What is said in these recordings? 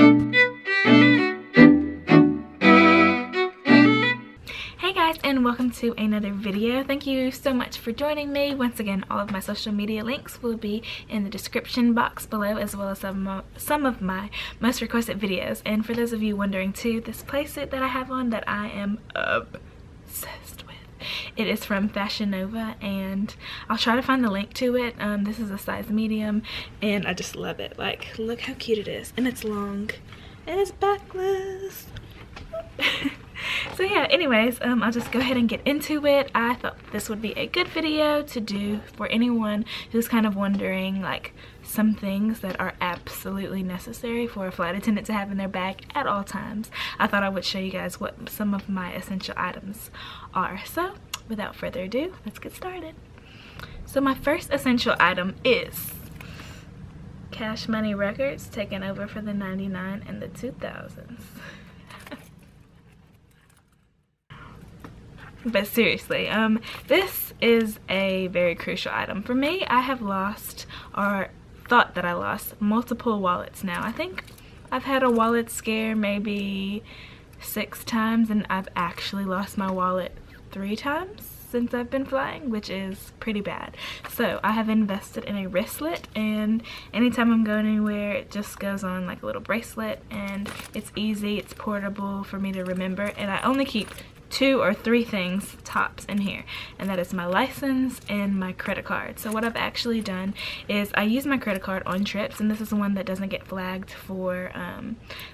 Hey guys, and welcome to another video. Thank you so much for joining me. Once again, all of my social media links will be in the description box below, as well as some of my most requested videos. And for those of you wondering too, this playsuit that I have on that I am obsessed with, it is from Fashion Nova, and I'll try to find the link to it. This is a size medium, and I just love it. Like, look how cute it is, and it's long, and it's backless. So yeah, anyways, I'll just go ahead and get into it. I thought this would be a good video to do for anyone who's kind of wondering, like, some things that are absolutely necessary for a flight attendant to have in their bag at all times. I thought I would show you guys what some of my essential items are. So without further ado, let's get started. So my first essential item is Cash Money Records, taking over for the 99 and the 2000s. But seriously, this is a very crucial item. For me, I have lost, or thought that I lost, multiple wallets now. I think I've had a wallet scare maybe 6 times, and I've actually lost my wallet 3 times since I've been flying, which is pretty bad. So I have invested in a wristlet, and anytime I'm going anywhere, it just goes on like a little bracelet, and it's easy, it's portable for me to remember, and I only keep 2 or 3 things tops in here, and that is my license and my credit card. So what I've actually done is I use my credit card on trips, and this is the one that doesn't get flagged for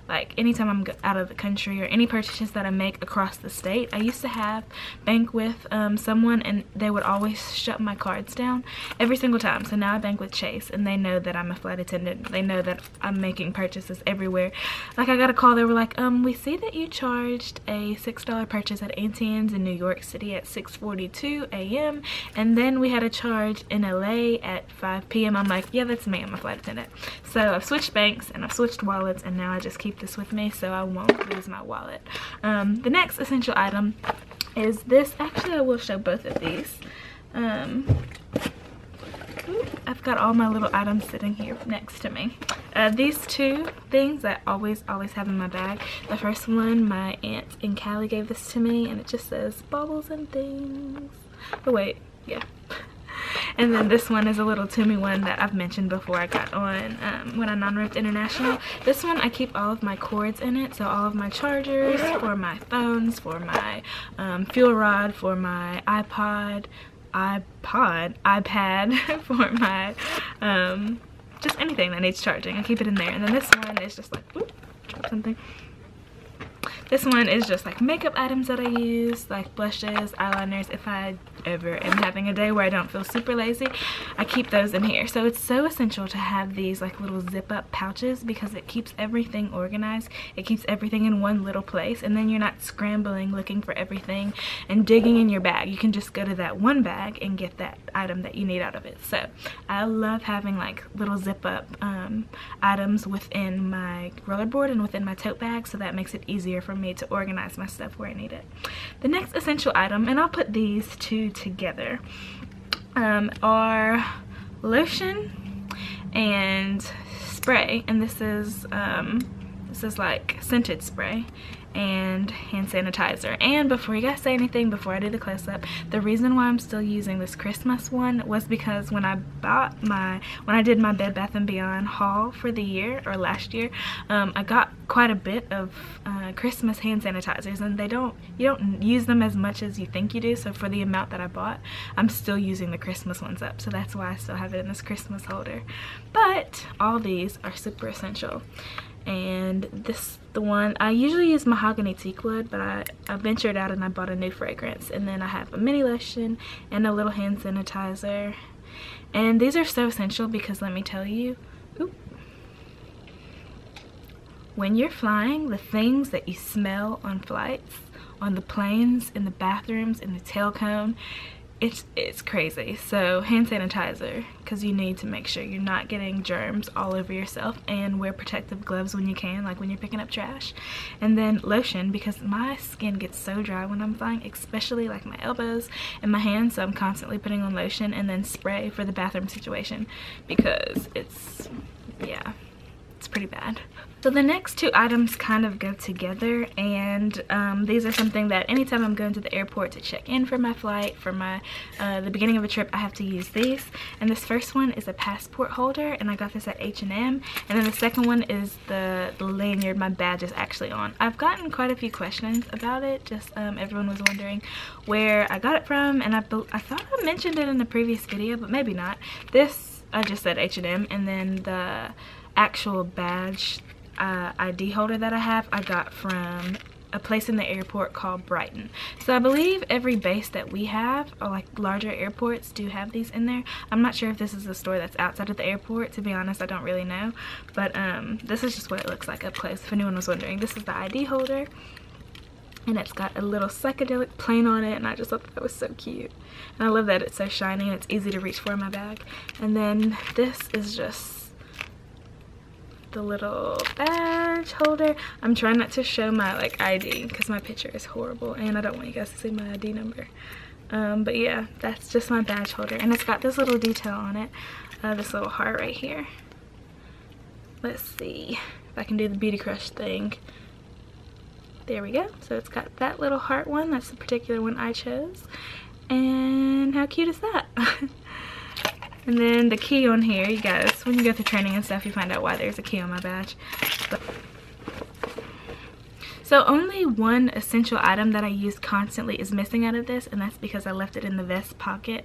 like anytime I'm out of the country or any purchases that I make across the state. I used to bank with someone, and they would always shut my cards down every single time. So now I bank with Chase, and they know that I'm a flight attendant. They know that I'm making purchases everywhere. Like, I got a call, they were like, we see that you charged a $6 purchase at Attendant in New York City at 6:42 a.m. and then we had a charge in LA at 5 p.m. I'm like, yeah, that's me, I'm a flight attendant. So I've switched banks and I've switched wallets, and now I just keep this with me so I won't lose my wallet. The next essential item is this. Actually, I will show both of these. I've got all my little items sitting here next to me. These 2 things I always have in my bag. The first one, my aunt in Cali gave this to me, and it just says baubles and things. Oh wait, yeah. And then this one is a little Tumi one that I've mentioned before I got on when I non-ripped international. This one, I keep all of my cords in it, so all of my chargers, for my phones, for my fuel rod, for my iPad, for my just anything that needs charging. I keep it in there. And then this one is just like, oops, dropped something. This one is just like makeup items that I use, like blushes, eyeliners. If I ever am having a day where I don't feel super lazy, I keep those in here. So it's so essential to have these like little zip up pouches, because it keeps everything organized. It keeps everything in one little place, and then you're not scrambling looking for everything and digging in your bag. You can just go to that one bag and get that item that you need out of it. So I love having like little zip up items within my rollerboard and within my tote bag, so that makes it easier for me to organize my stuff where I need it. The next essential item, and I'll put these 2 together, are lotion and spray, and this is like scented spray and hand sanitizer. And before you guys say anything, before I do the close up, the reason why I'm still using this Christmas one was because when I did my Bed Bath & Beyond haul for the year, or last year, I got quite a bit of Christmas hand sanitizers, and you don't use them as much as you think you do. So for the amount that I bought, I'm still using the Christmas ones up, so that's why I still have it in this Christmas holder. But all these are super essential. And the one I usually use mahogany teakwood, but I ventured out and I bought a new fragrance. And then I have a mini lotion and a little hand sanitizer, and these are so essential because let me tell you, when you're flying, the things that you smell on flights, on the planes, in the bathrooms, in the tail cone, it's crazy. So hand sanitizer, because you need to make sure you're not getting germs all over yourself, and wear protective gloves when you can, like when you're picking up trash. And then lotion, because my skin gets so dry when I'm flying, especially like my elbows and my hands, so I'm constantly putting on lotion. And then spray for the bathroom situation, because it's, yeah, it's pretty bad. So the next two items kind of go together, and these are something that anytime I'm going to the airport to check in for my flight, for my the beginning of a trip, I have to use these. And this first one is a passport holder, and I got this at H&M. And then the second one is the lanyard my badge is actually on. I've gotten quite a few questions about it, just everyone was wondering where I got it from, and I thought I mentioned it in the previous video, but maybe not. This, I just said H&M, and then the actual badge ID holder that I have, I got from a place in the airport called Brighton. So I believe every base that we have, or like larger airports, do have these in there. I'm not sure if this is a store that's outside of the airport, to be honest. I don't really know, but this is just what it looks like up close, if anyone was wondering. This is the ID holder, and it's got a little psychedelic plane on it, and I just thought that was so cute. And I love that it's so shiny and it's easy to reach for in my bag. And then this is just the little badge holder. I'm trying not to show my like ID because my picture is horrible and I don't want you guys to see my ID number. But yeah, that's just my badge holder, and it's got this little detail on it, this little heart right here. Let's see if I can do the Beauty Crush thing. There we go. So it's got that little heart one. That's the particular one I chose. And how cute is that? And then the key on here, you guys, when you go through training and stuff, you find out why there's a key on my badge. So only one essential item that I use constantly is missing out of this, and that's because I left it in the vest pocket,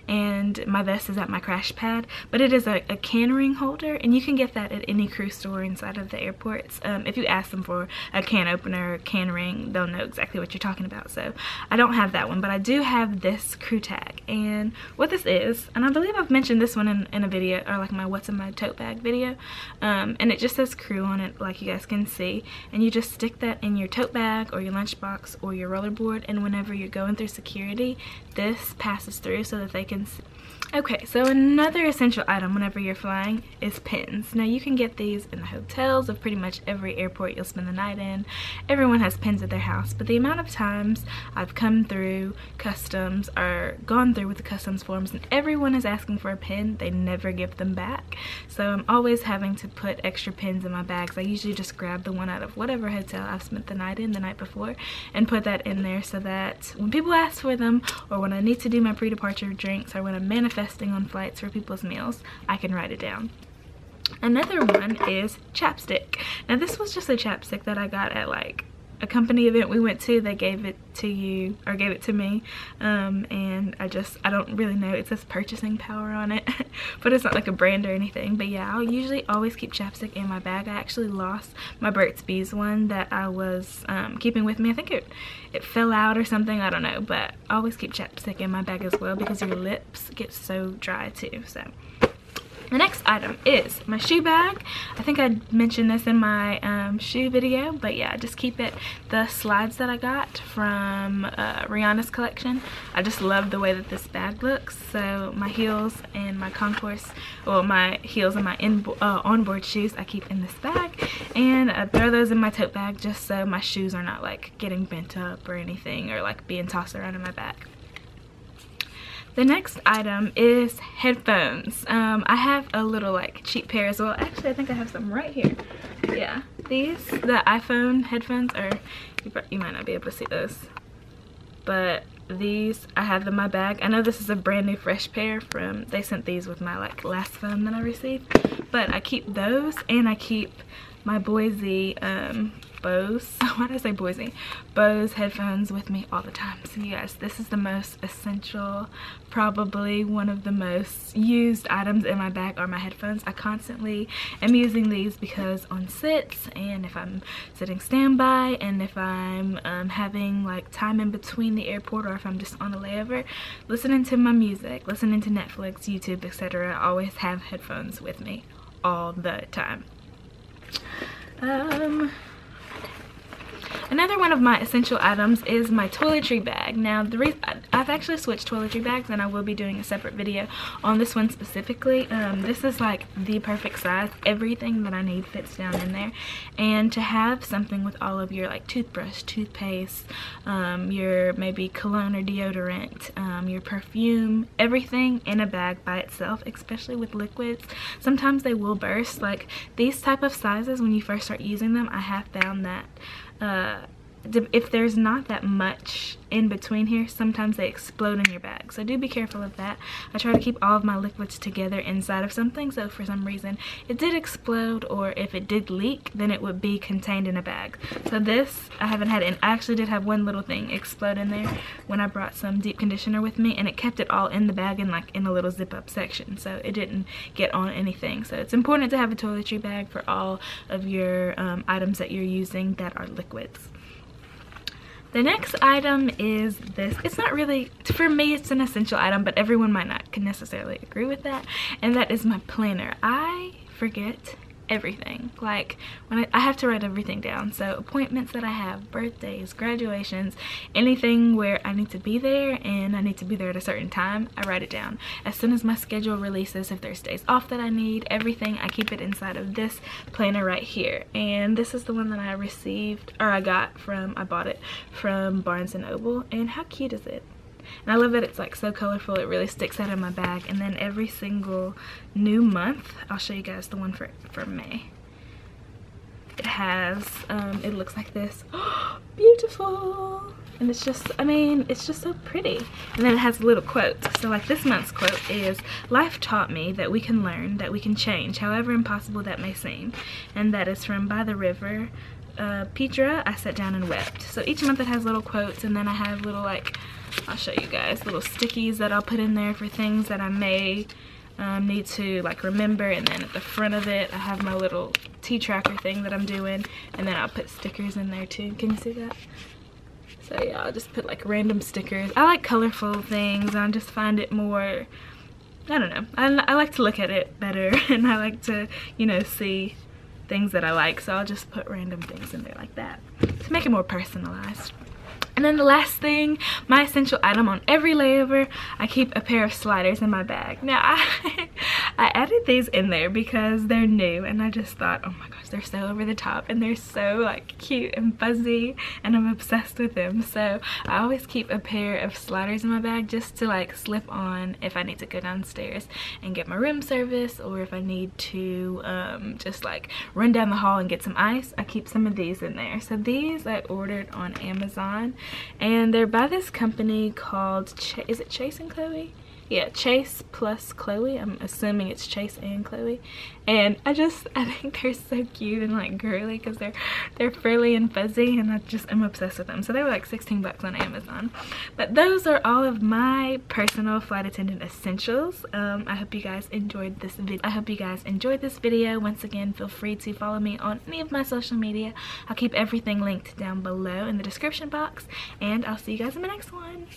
and my vest is at my crash pad. But it is a can ring holder, and you can get that at any cruise store inside of the airports. If you ask them for a can opener or can ring, they'll know exactly what you're talking about. So I don't have that one, but I do have this crew tag. And what this is, and I believe I've mentioned this one in a video, or like my what's in my tote bag video, and it just says crew on it, like you guys can see, and you just stick that in your tote bag or your lunchbox or your rollerboard, and whenever you're going through security, this passes through so that they can see. Okay, so another essential item whenever you're flying is pins. Now you can get these in the hotels of pretty much every airport you'll spend the night in. Everyone has pins at their house, but the amount of times I've come through customs or gone through with the customs forms and everyone is asking for a pin, they never give them back. So I'm always having to put extra pins in my bags. I usually just grab the one out of whatever hotel I've spent the night in the night before and put that in there so that when people ask for them, or when I need to do my pre-departure drinks, or when I'm manifesting on flights for people's meals, I can write it down. Another one is chapstick. Now this was just a chapstick that I got at like a company event we went to. They gave it to you, or gave it to me, and I don't really know, it says purchasing power on it but it's not like a brand or anything. But yeah, I'll usually always keep chapstick in my bag. I actually lost my Burt's Bees one that I was keeping with me. I think it fell out or something, I don't know, but I always keep chapstick in my bag as well because your lips get so dry too. So the next item is my shoe bag. I think I mentioned this in my shoe video, but yeah, just keep it. The slides that I got from Rihanna's collection, I just love the way that this bag looks. So my heels and my concourse, well, my heels and my onboard shoes I keep in this bag, and I throw those in my tote bag just so my shoes are not like getting bent up or anything, or like being tossed around in my bag. The next item is headphones. I have a little like cheap pair as well. Actually, I think I have some right here. Yeah, these, the iPhone headphones, or you might not be able to see those, but these, I have them in my bag. I know this is a brand new fresh pair from, they sent these with my like last phone that I received, but I keep those, and I keep my Boise Bose, why did I say Boise? Bose headphones with me all the time. So you guys, this is the most essential, probably one of the most used items in my bag are my headphones. I constantly am using these because on sits, and if I'm sitting standby, and if I'm having like time in between the airport, or if I'm just on a layover, listening to my music, listening to Netflix, YouTube, etc. I always have headphones with me all the time. Another one of my essential items is my toiletry bag. Now, the reason I've actually switched toiletry bags, and I will be doing a separate video on this one specifically. This is like the perfect size. Everything that I need fits down in there. And to have something with all of your like toothbrush, toothpaste, your maybe cologne or deodorant, your perfume, everything in a bag by itself, especially with liquids, sometimes they will burst. Like these type of sizes, when you first start using them, I have found that if there's not that much in between here, sometimes they explode in your bag. So do be careful of that. I try to keep all of my liquids together inside of something, so if for some reason it did explode or if it did leak, then it would be contained in a bag. So this, I haven't had, and I actually did have one little thing explode in there when I brought some deep conditioner with me, and it kept it all in the bag and like in a little zip up section, so it didn't get on anything. So it's important to have a toiletry bag for all of your items that you're using that are liquids. The next item is this. It's not really, for me it's an essential item, but everyone might not necessarily agree with that, and that is my planner. I forget everything. Like when I have to write everything down, so appointments that I have, birthdays, graduations, anything where I need to be there and I need to be there at a certain time, I write it down. As soon as my schedule releases, if there's days off that I need, everything, I keep it inside of this planner right here. And this is the one that I received, or I bought it from Barnes & Noble, and how cute is it? And I love that it's like so colorful, it really sticks out of my bag. And then every single new month, I'll show you guys the one for May. It has, it looks like this. Beautiful! And it's just, I mean, it's just so pretty. And then it has little quotes. So like this month's quote is, "Life taught me that we can learn, that we can change, however impossible that may seem." And that is from By the River. Petra, I sat down and wept. So each month it has little quotes, and then I have little, like, I'll show you guys, little stickies that I'll put in there for things that I may need to like remember. And then at the front of it I have my little tea tracker thing that I'm doing, and then I'll put stickers in there too. Can you see that? So yeah, I'll just put like random stickers. I like colorful things, and I just find it more, I don't know, I like to look at it better, and I like to, you know, see things that I like, so I'll just put random things in there like that to make it more personalized. And then the last thing, my essential item on every layover, I keep a pair of sliders in my bag. Now I added these in there because they're new, and I just thought, oh my gosh, they're so over the top and they're so like cute and fuzzy, and I'm obsessed with them. So I always keep a pair of sliders in my bag just to like slip on if I need to go downstairs and get my room service, or if I need to just like run down the hall and get some ice. I keep some of these in there. So these I ordered on Amazon, and they're by this company called is it Chase and Chloe? Yeah, Chase plus Chloe. I'm assuming it's Chase and Chloe. And I think they're so cute and like girly because they're frilly and fuzzy, and I just am obsessed with them. So they were like 16 bucks on Amazon. But those are all of my personal flight attendant essentials. I hope you guys enjoyed this video. Once again, feel free to follow me on any of my social media. I'll keep everything linked down below in the description box, and I'll see you guys in my next one.